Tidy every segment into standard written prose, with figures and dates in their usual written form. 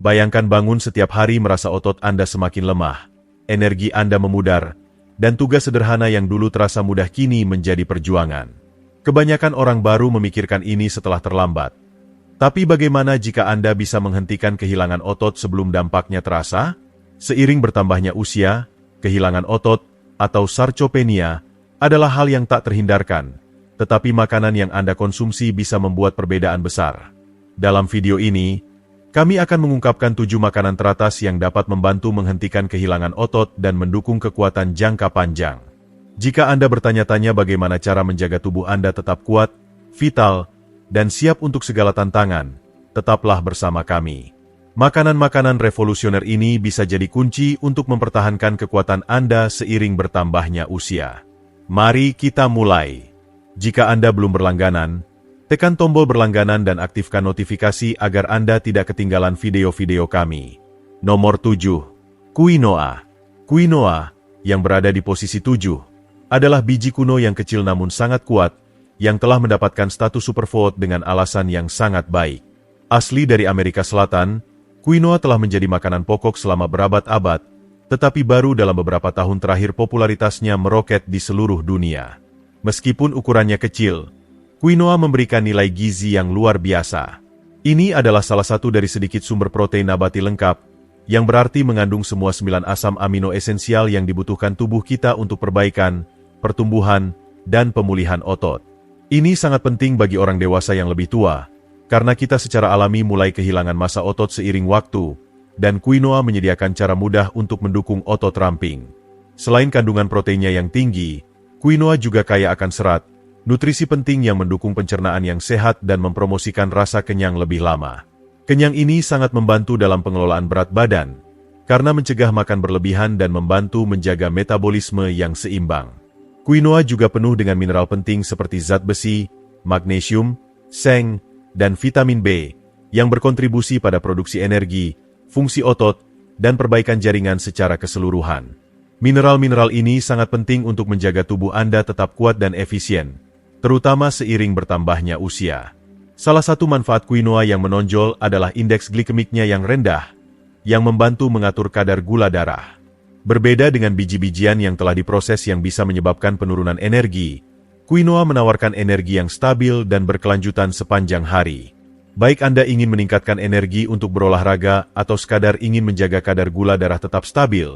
Bayangkan bangun setiap hari merasa otot Anda semakin lemah, energi Anda memudar, dan tugas sederhana yang dulu terasa mudah kini menjadi perjuangan. Kebanyakan orang baru memikirkan ini setelah terlambat. Tapi bagaimana jika Anda bisa menghentikan kehilangan otot sebelum dampaknya terasa? Seiring bertambahnya usia, kehilangan otot, atau sarcopenia adalah hal yang tak terhindarkan, tetapi makanan yang Anda konsumsi bisa membuat perbedaan besar. Dalam video ini, kami akan mengungkapkan 7 makanan teratas yang dapat membantu menghentikan kehilangan otot dan mendukung kekuatan jangka panjang. Jika Anda bertanya-tanya bagaimana cara menjaga tubuh Anda tetap kuat, vital, dan siap untuk segala tantangan, tetaplah bersama kami. Makanan-makanan revolusioner ini bisa jadi kunci untuk mempertahankan kekuatan Anda seiring bertambahnya usia. Mari kita mulai. Jika Anda belum berlangganan, tekan tombol berlangganan dan aktifkan notifikasi agar Anda tidak ketinggalan video-video kami. Nomor 7. Quinoa. Quinoa, yang berada di posisi 7, adalah biji kuno yang kecil namun sangat kuat, yang telah mendapatkan status superfood dengan alasan yang sangat baik. Asli dari Amerika Selatan, quinoa telah menjadi makanan pokok selama berabad-abad, tetapi baru dalam beberapa tahun terakhir popularitasnya meroket di seluruh dunia. Meskipun ukurannya kecil, quinoa memberikan nilai gizi yang luar biasa. Ini adalah salah satu dari sedikit sumber protein nabati lengkap, yang berarti mengandung semua 9 asam amino esensial yang dibutuhkan tubuh kita untuk perbaikan, pertumbuhan, dan pemulihan otot. Ini sangat penting bagi orang dewasa yang lebih tua, karena kita secara alami mulai kehilangan massa otot seiring waktu, dan quinoa menyediakan cara mudah untuk mendukung otot ramping. Selain kandungan proteinnya yang tinggi, quinoa juga kaya akan serat, nutrisi penting yang mendukung pencernaan yang sehat dan mempromosikan rasa kenyang lebih lama. Kenyang ini sangat membantu dalam pengelolaan berat badan, karena mencegah makan berlebihan dan membantu menjaga metabolisme yang seimbang. Quinoa juga penuh dengan mineral penting seperti zat besi, magnesium, seng, dan vitamin B, yang berkontribusi pada produksi energi, fungsi otot, dan perbaikan jaringan secara keseluruhan. Mineral-mineral ini sangat penting untuk menjaga tubuh Anda tetap kuat dan efisien, terutama seiring bertambahnya usia. Salah satu manfaat quinoa yang menonjol adalah indeks glikemiknya yang rendah, yang membantu mengatur kadar gula darah. Berbeda dengan biji-bijian yang telah diproses yang bisa menyebabkan penurunan energi, quinoa menawarkan energi yang stabil dan berkelanjutan sepanjang hari. Baik Anda ingin meningkatkan energi untuk berolahraga atau sekadar ingin menjaga kadar gula darah tetap stabil,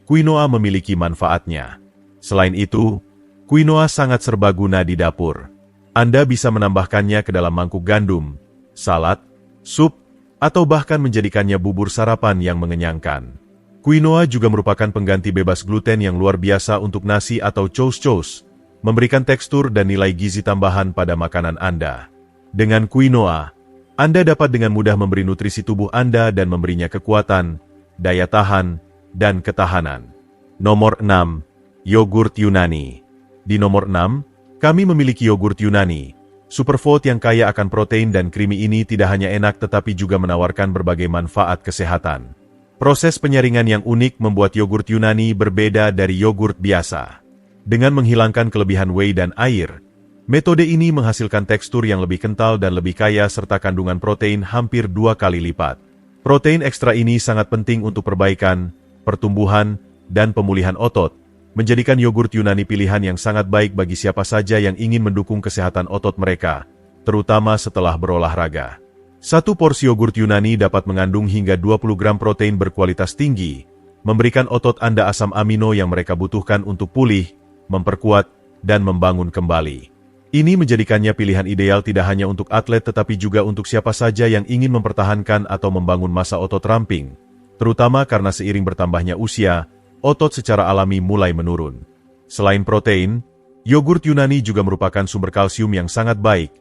quinoa memiliki manfaatnya. Selain itu, quinoa sangat serbaguna di dapur. Anda bisa menambahkannya ke dalam mangkuk gandum, salad, sup, atau bahkan menjadikannya bubur sarapan yang mengenyangkan. Quinoa juga merupakan pengganti bebas gluten yang luar biasa untuk nasi atau chose-chose, memberikan tekstur dan nilai gizi tambahan pada makanan Anda. Dengan quinoa, Anda dapat dengan mudah memberi nutrisi tubuh Anda dan memberinya kekuatan, daya tahan, dan ketahanan. Nomor 6. Yogurt Yunani. Di nomor 6, kami memiliki yogurt Yunani. Superfood yang kaya akan protein dan krimi ini tidak hanya enak tetapi juga menawarkan berbagai manfaat kesehatan. Proses penyaringan yang unik membuat yogurt Yunani berbeda dari yogurt biasa. Dengan menghilangkan kelebihan whey dan air, metode ini menghasilkan tekstur yang lebih kental dan lebih kaya serta kandungan protein hampir 2 kali lipat. Protein ekstra ini sangat penting untuk perbaikan, pertumbuhan, dan pemulihan otot, menjadikan yogurt Yunani pilihan yang sangat baik bagi siapa saja yang ingin mendukung kesehatan otot mereka, terutama setelah berolahraga. Satu porsi yogurt Yunani dapat mengandung hingga 20 gram protein berkualitas tinggi, memberikan otot Anda asam amino yang mereka butuhkan untuk pulih, memperkuat, dan membangun kembali. Ini menjadikannya pilihan ideal tidak hanya untuk atlet tetapi juga untuk siapa saja yang ingin mempertahankan atau membangun massa otot ramping, terutama karena seiring bertambahnya usia, otot secara alami mulai menurun. Selain protein, yogurt Yunani juga merupakan sumber kalsium yang sangat baik,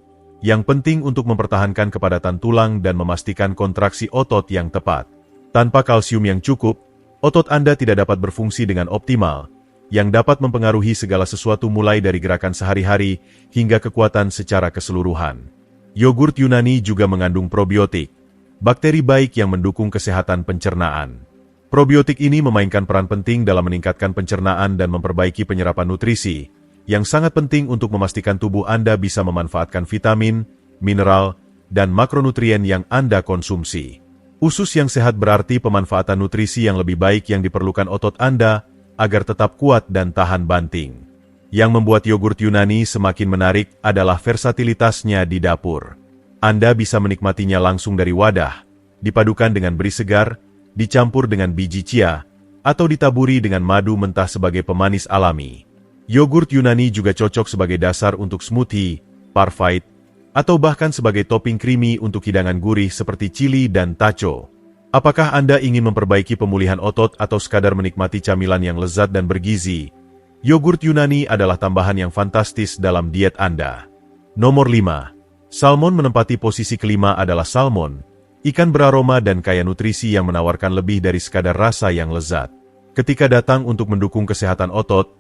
yang penting untuk mempertahankan kepadatan tulang dan memastikan kontraksi otot yang tepat. Tanpa kalsium yang cukup, otot Anda tidak dapat berfungsi dengan optimal, yang dapat mempengaruhi segala sesuatu mulai dari gerakan sehari-hari hingga kekuatan secara keseluruhan. Yogurt Yunani juga mengandung probiotik, bakteri baik yang mendukung kesehatan pencernaan. Probiotik ini memainkan peran penting dalam meningkatkan pencernaan dan memperbaiki penyerapan nutrisi, yang sangat penting untuk memastikan tubuh Anda bisa memanfaatkan vitamin, mineral, dan makronutrien yang Anda konsumsi. Usus yang sehat berarti pemanfaatan nutrisi yang lebih baik yang diperlukan otot Anda agar tetap kuat dan tahan banting. Yang membuat yogurt Yunani semakin menarik adalah versatilitasnya di dapur. Anda bisa menikmatinya langsung dari wadah, dipadukan dengan beri segar, dicampur dengan biji chia, atau ditaburi dengan madu mentah sebagai pemanis alami. Yogurt Yunani juga cocok sebagai dasar untuk smoothie, parfait, atau bahkan sebagai topping creamy untuk hidangan gurih seperti chili dan taco. Apakah Anda ingin memperbaiki pemulihan otot atau sekadar menikmati camilan yang lezat dan bergizi? Yogurt Yunani adalah tambahan yang fantastis dalam diet Anda. Nomor 5. Salmon menempati posisi kelima adalah salmon, ikan beraroma dan kaya nutrisi yang menawarkan lebih dari sekadar rasa yang lezat. Ketika datang untuk mendukung kesehatan otot,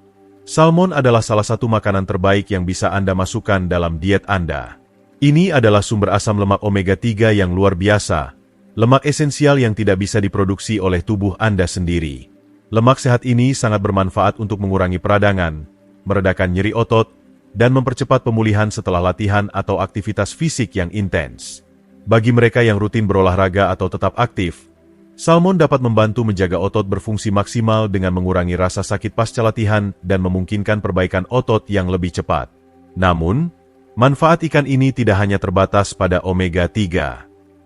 salmon adalah salah satu makanan terbaik yang bisa Anda masukkan dalam diet Anda. Ini adalah sumber asam lemak omega-3 yang luar biasa, lemak esensial yang tidak bisa diproduksi oleh tubuh Anda sendiri. Lemak sehat ini sangat bermanfaat untuk mengurangi peradangan, meredakan nyeri otot, dan mempercepat pemulihan setelah latihan atau aktivitas fisik yang intens. Bagi mereka yang rutin berolahraga atau tetap aktif, salmon dapat membantu menjaga otot berfungsi maksimal dengan mengurangi rasa sakit pasca latihan dan memungkinkan perbaikan otot yang lebih cepat. Namun, manfaat ikan ini tidak hanya terbatas pada omega-3.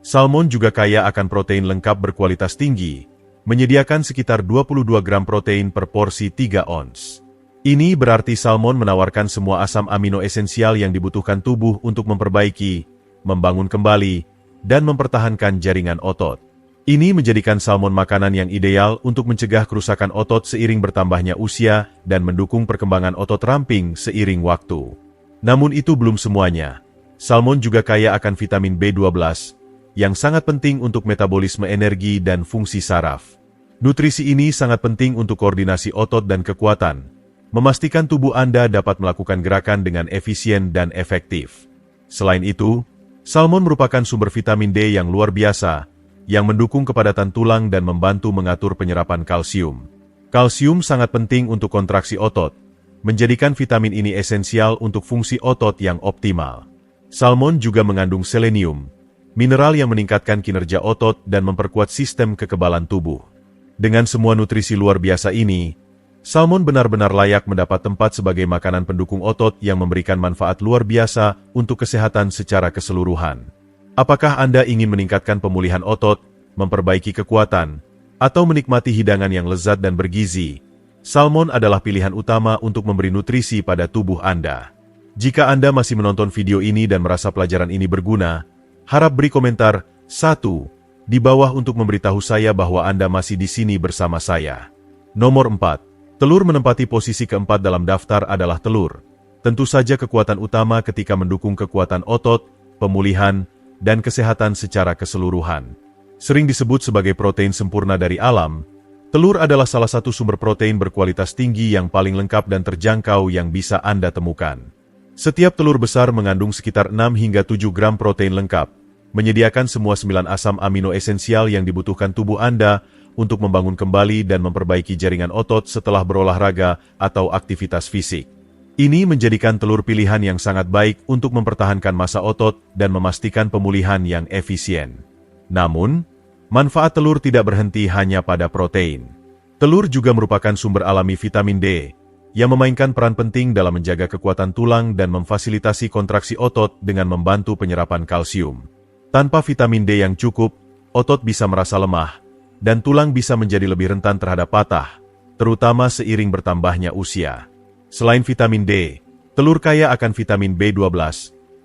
Salmon juga kaya akan protein lengkap berkualitas tinggi, menyediakan sekitar 22 gram protein per porsi 3 ons. Ini berarti salmon menawarkan semua asam amino esensial yang dibutuhkan tubuh untuk memperbaiki, membangun kembali, dan mempertahankan jaringan otot. Ini menjadikan salmon makanan yang ideal untuk mencegah kerusakan otot seiring bertambahnya usia dan mendukung perkembangan otot ramping seiring waktu. Namun itu belum semuanya. Salmon juga kaya akan vitamin B12, yang sangat penting untuk metabolisme energi dan fungsi saraf. Nutrisi ini sangat penting untuk koordinasi otot dan kekuatan, memastikan tubuh Anda dapat melakukan gerakan dengan efisien dan efektif. Selain itu, salmon merupakan sumber vitamin D yang luar biasa, yang mendukung kepadatan tulang dan membantu mengatur penyerapan kalsium. Kalsium sangat penting untuk kontraksi otot, menjadikan vitamin ini esensial untuk fungsi otot yang optimal. Salmon juga mengandung selenium, mineral yang meningkatkan kinerja otot dan memperkuat sistem kekebalan tubuh. Dengan semua nutrisi luar biasa ini, salmon benar-benar layak mendapat tempat sebagai makanan pendukung otot yang memberikan manfaat luar biasa untuk kesehatan secara keseluruhan. Apakah Anda ingin meningkatkan pemulihan otot, memperbaiki kekuatan, atau menikmati hidangan yang lezat dan bergizi? Salmon adalah pilihan utama untuk memberi nutrisi pada tubuh Anda. Jika Anda masih menonton video ini dan merasa pelajaran ini berguna, harap beri komentar 1 di bawah untuk memberitahu saya bahwa Anda masih di sini bersama saya. Nomor 4. Telur menempati posisi keempat dalam daftar adalah telur. Tentu saja kekuatan utama ketika mendukung kekuatan otot, pemulihan, dan kesehatan secara keseluruhan. Sering disebut sebagai protein sempurna dari alam, telur adalah salah satu sumber protein berkualitas tinggi yang paling lengkap dan terjangkau yang bisa Anda temukan. Setiap telur besar mengandung sekitar 6 hingga 7 gram protein lengkap, menyediakan semua 9 asam amino esensial yang dibutuhkan tubuh Anda untuk membangun kembali dan memperbaiki jaringan otot setelah berolahraga atau aktivitas fisik. Ini menjadikan telur pilihan yang sangat baik untuk mempertahankan massa otot dan memastikan pemulihan yang efisien. Namun, manfaat telur tidak berhenti hanya pada protein. Telur juga merupakan sumber alami vitamin D, yang memainkan peran penting dalam menjaga kekuatan tulang dan memfasilitasi kontraksi otot dengan membantu penyerapan kalsium. Tanpa vitamin D yang cukup, otot bisa merasa lemah, dan tulang bisa menjadi lebih rentan terhadap patah, terutama seiring bertambahnya usia. Selain vitamin D, telur kaya akan vitamin B12,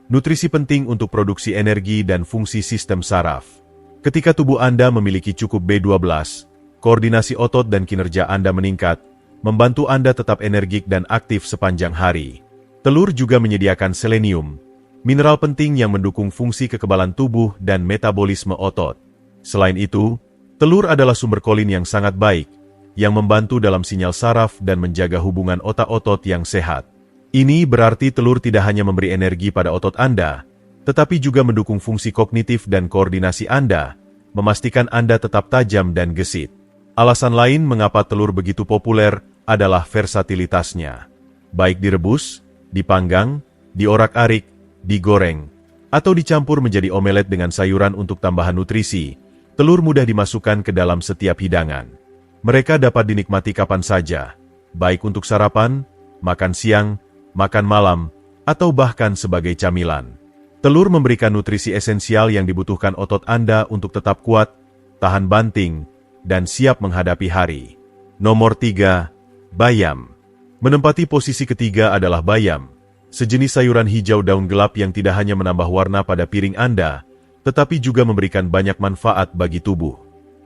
nutrisi penting untuk produksi energi dan fungsi sistem saraf. Ketika tubuh Anda memiliki cukup B12, koordinasi otot dan kinerja Anda meningkat, membantu Anda tetap energik dan aktif sepanjang hari. Telur juga menyediakan selenium, mineral penting yang mendukung fungsi kekebalan tubuh dan metabolisme otot. Selain itu, telur adalah sumber kolin yang sangat baik, yang membantu dalam sinyal saraf dan menjaga hubungan otak-otot yang sehat. Ini berarti telur tidak hanya memberi energi pada otot Anda, tetapi juga mendukung fungsi kognitif dan koordinasi Anda, memastikan Anda tetap tajam dan gesit. Alasan lain mengapa telur begitu populer adalah versatilitasnya. Baik direbus, dipanggang, diorak-arik, digoreng, atau dicampur menjadi omelet dengan sayuran untuk tambahan nutrisi, Telur mudah dimasukkan ke dalam setiap hidangan. Mereka dapat dinikmati kapan saja, baik untuk sarapan, makan siang, makan malam, atau bahkan sebagai camilan. Telur memberikan nutrisi esensial yang dibutuhkan otot Anda untuk tetap kuat, tahan banting, dan siap menghadapi hari. Nomor 3. Bayam. Menempati posisi ketiga adalah bayam, sejenis sayuran hijau daun gelap yang tidak hanya menambah warna pada piring Anda, tetapi juga memberikan banyak manfaat bagi tubuh.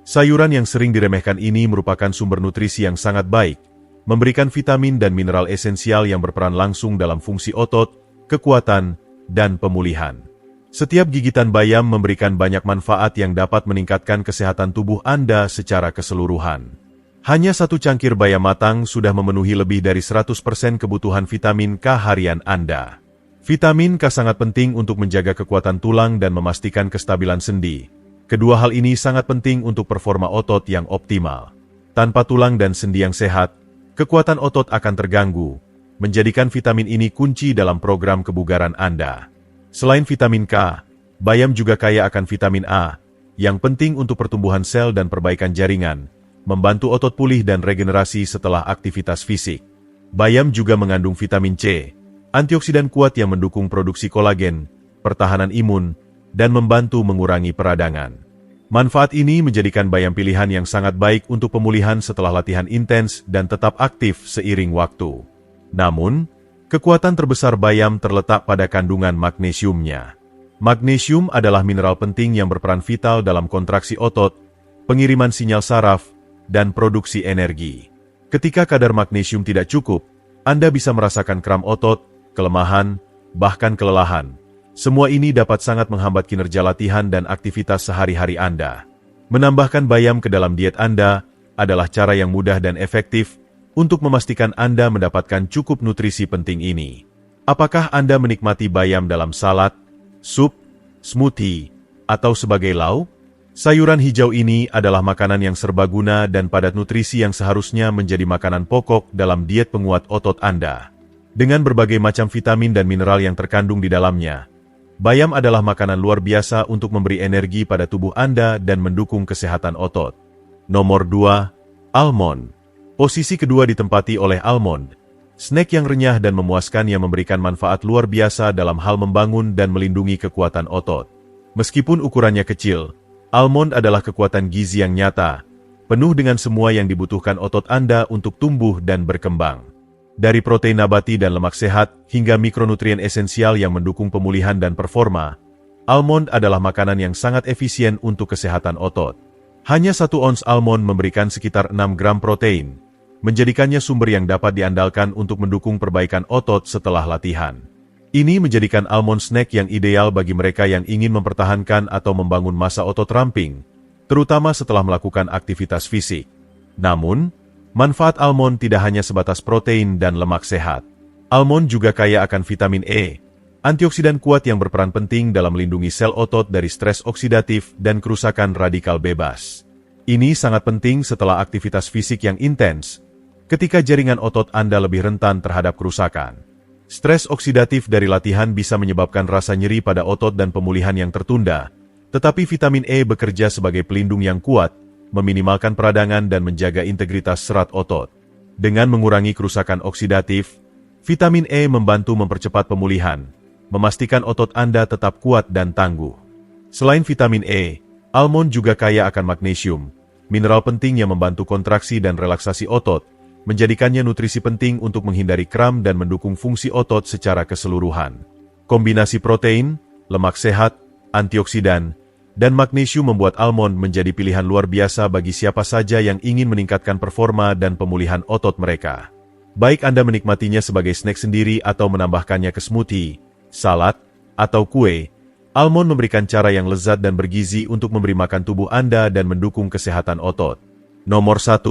Sayuran yang sering diremehkan ini merupakan sumber nutrisi yang sangat baik, memberikan vitamin dan mineral esensial yang berperan langsung dalam fungsi otot, kekuatan, dan pemulihan. Setiap gigitan bayam memberikan banyak manfaat yang dapat meningkatkan kesehatan tubuh Anda secara keseluruhan. Hanya satu cangkir bayam matang sudah memenuhi lebih dari 100% kebutuhan vitamin K harian Anda. Vitamin K sangat penting untuk menjaga kekuatan tulang dan memastikan kestabilan sendi. Kedua hal ini sangat penting untuk performa otot yang optimal. Tanpa tulang dan sendi yang sehat, kekuatan otot akan terganggu, menjadikan vitamin ini kunci dalam program kebugaran Anda. Selain vitamin K, bayam juga kaya akan vitamin A, yang penting untuk pertumbuhan sel dan perbaikan jaringan, membantu otot pulih dan regenerasi setelah aktivitas fisik. Bayam juga mengandung vitamin C, antioksidan kuat yang mendukung produksi kolagen, pertahanan imun, dan membantu mengurangi peradangan. Manfaat ini menjadikan bayam pilihan yang sangat baik untuk pemulihan setelah latihan intens dan tetap aktif seiring waktu. Namun, kekuatan terbesar bayam terletak pada kandungan magnesiumnya. Magnesium adalah mineral penting yang berperan vital dalam kontraksi otot, pengiriman sinyal saraf, dan produksi energi. Ketika kadar magnesium tidak cukup, Anda bisa merasakan kram otot, kelemahan, bahkan kelelahan. Semua ini dapat sangat menghambat kinerja latihan dan aktivitas sehari-hari Anda. Menambahkan bayam ke dalam diet Anda adalah cara yang mudah dan efektif untuk memastikan Anda mendapatkan cukup nutrisi penting ini. Apakah Anda menikmati bayam dalam salad, sup, smoothie, atau sebagai lauk? Sayuran hijau ini adalah makanan yang serbaguna dan padat nutrisi yang seharusnya menjadi makanan pokok dalam diet penguat otot Anda. Dengan berbagai macam vitamin dan mineral yang terkandung di dalamnya, bayam adalah makanan luar biasa untuk memberi energi pada tubuh Anda dan mendukung kesehatan otot. Nomor 2. Almond. Posisi kedua ditempati oleh almond. Snack yang renyah dan memuaskan yang memberikan manfaat luar biasa dalam hal membangun dan melindungi kekuatan otot. Meskipun ukurannya kecil, almond adalah kekuatan gizi yang nyata, penuh dengan semua yang dibutuhkan otot Anda untuk tumbuh dan berkembang. Dari protein nabati dan lemak sehat hingga mikronutrien esensial yang mendukung pemulihan dan performa, almond adalah makanan yang sangat efisien untuk kesehatan otot. Hanya 1 ons almond memberikan sekitar 6 gram protein, menjadikannya sumber yang dapat diandalkan untuk mendukung perbaikan otot setelah latihan. Ini menjadikan almond snack yang ideal bagi mereka yang ingin mempertahankan atau membangun massa otot ramping, terutama setelah melakukan aktivitas fisik. Namun, manfaat almond tidak hanya sebatas protein dan lemak sehat. Almond juga kaya akan vitamin E, antioksidan kuat yang berperan penting dalam melindungi sel otot dari stres oksidatif dan kerusakan radikal bebas. Ini sangat penting setelah aktivitas fisik yang intens, ketika jaringan otot Anda lebih rentan terhadap kerusakan. Stres oksidatif dari latihan bisa menyebabkan rasa nyeri pada otot dan pemulihan yang tertunda, tetapi vitamin E bekerja sebagai pelindung yang kuat, meminimalkan peradangan dan menjaga integritas serat otot. Dengan mengurangi kerusakan oksidatif, vitamin E membantu mempercepat pemulihan, memastikan otot Anda tetap kuat dan tangguh. Selain vitamin E, almond juga kaya akan magnesium, mineral penting yang membantu kontraksi dan relaksasi otot, menjadikannya nutrisi penting untuk menghindari kram dan mendukung fungsi otot secara keseluruhan. Kombinasi protein, lemak sehat, antioksidan, dan magnesium membuat almond menjadi pilihan luar biasa bagi siapa saja yang ingin meningkatkan performa dan pemulihan otot mereka. Baik Anda menikmatinya sebagai snack sendiri atau menambahkannya ke smoothie, salad, atau kue, almond memberikan cara yang lezat dan bergizi untuk memberi makan tubuh Anda dan mendukung kesehatan otot. Nomor 1.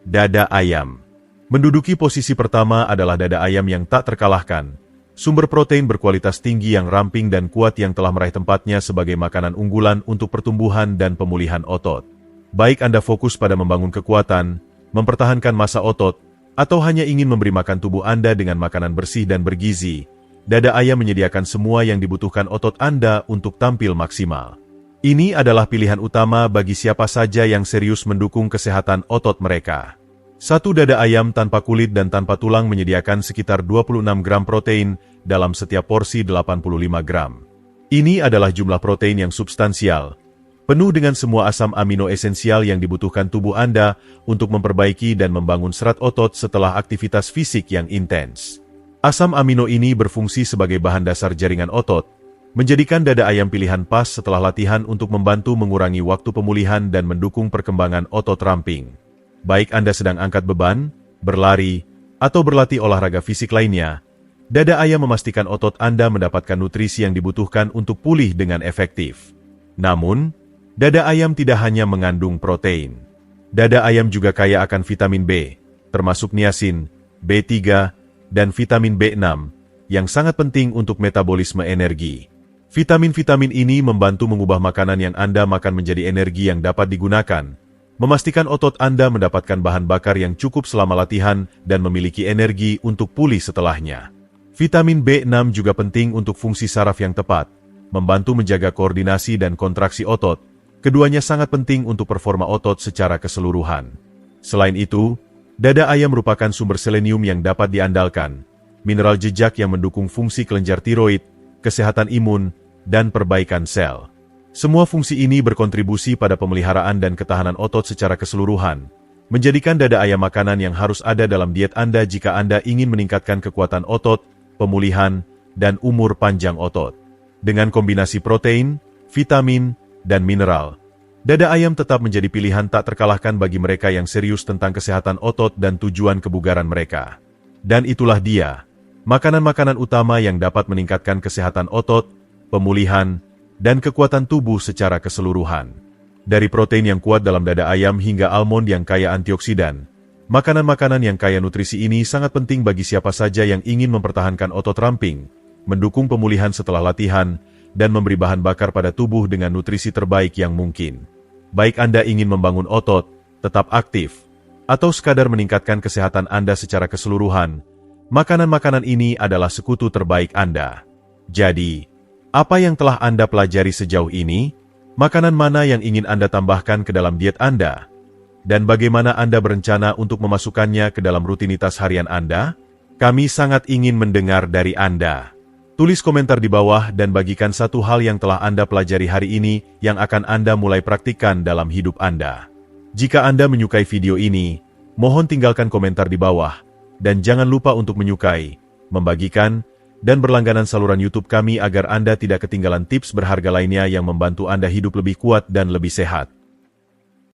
Dada ayam. Menduduki posisi pertama adalah dada ayam yang tak terkalahkan. Sumber protein berkualitas tinggi yang ramping dan kuat yang telah meraih tempatnya sebagai makanan unggulan untuk pertumbuhan dan pemulihan otot. Baik Anda fokus pada membangun kekuatan, mempertahankan massa otot, atau hanya ingin memberi makan tubuh Anda dengan makanan bersih dan bergizi, dada ayam menyediakan semua yang dibutuhkan otot Anda untuk tampil maksimal. Ini adalah pilihan utama bagi siapa saja yang serius mendukung kesehatan otot mereka. Satu dada ayam tanpa kulit dan tanpa tulang menyediakan sekitar 26 gram protein dalam setiap porsi 85 gram. Ini adalah jumlah protein yang substansial, penuh dengan semua asam amino esensial yang dibutuhkan tubuh Anda untuk memperbaiki dan membangun serat otot setelah aktivitas fisik yang intens. Asam amino ini berfungsi sebagai bahan dasar jaringan otot, menjadikan dada ayam pilihan pas setelah latihan untuk membantu mengurangi waktu pemulihan dan mendukung perkembangan otot ramping. Baik Anda sedang angkat beban, berlari, atau berlatih olahraga fisik lainnya, dada ayam memastikan otot Anda mendapatkan nutrisi yang dibutuhkan untuk pulih dengan efektif. Namun, dada ayam tidak hanya mengandung protein. Dada ayam juga kaya akan vitamin B, termasuk niacin, B3, dan vitamin B6, yang sangat penting untuk metabolisme energi. Vitamin-vitamin ini membantu mengubah makanan yang Anda makan menjadi energi yang dapat digunakan, memastikan otot Anda mendapatkan bahan bakar yang cukup selama latihan dan memiliki energi untuk pulih setelahnya. Vitamin B6 juga penting untuk fungsi saraf yang tepat, membantu menjaga koordinasi dan kontraksi otot. Keduanya sangat penting untuk performa otot secara keseluruhan. Selain itu, dada ayam merupakan sumber selenium yang dapat diandalkan, mineral jejak yang mendukung fungsi kelenjar tiroid, kesehatan imun, dan perbaikan sel. Semua fungsi ini berkontribusi pada pemeliharaan dan ketahanan otot secara keseluruhan, menjadikan dada ayam makanan yang harus ada dalam diet Anda jika Anda ingin meningkatkan kekuatan otot, pemulihan, dan umur panjang otot. Dengan kombinasi protein, vitamin, dan mineral, dada ayam tetap menjadi pilihan tak terkalahkan bagi mereka yang serius tentang kesehatan otot dan tujuan kebugaran mereka. Dan itulah dia, makanan-makanan utama yang dapat meningkatkan kesehatan otot, pemulihan, dan kekuatan tubuh secara keseluruhan. Dari protein yang kuat dalam dada ayam hingga almond yang kaya antioksidan, makanan-makanan yang kaya nutrisi ini sangat penting bagi siapa saja yang ingin mempertahankan otot ramping, mendukung pemulihan setelah latihan, dan memberi bahan bakar pada tubuh dengan nutrisi terbaik yang mungkin. Baik Anda ingin membangun otot, tetap aktif, atau sekadar meningkatkan kesehatan Anda secara keseluruhan, makanan-makanan ini adalah sekutu terbaik Anda. Jadi, apa yang telah Anda pelajari sejauh ini? Makanan mana yang ingin Anda tambahkan ke dalam diet Anda? Dan bagaimana Anda berencana untuk memasukkannya ke dalam rutinitas harian Anda? Kami sangat ingin mendengar dari Anda. Tulis komentar di bawah dan bagikan satu hal yang telah Anda pelajari hari ini yang akan Anda mulai praktikkan dalam hidup Anda. Jika Anda menyukai video ini, mohon tinggalkan komentar di bawah, dan jangan lupa untuk menyukai, membagikan, dan berlangganan saluran YouTube kami agar Anda tidak ketinggalan tips berharga lainnya yang membantu Anda hidup lebih kuat dan lebih sehat.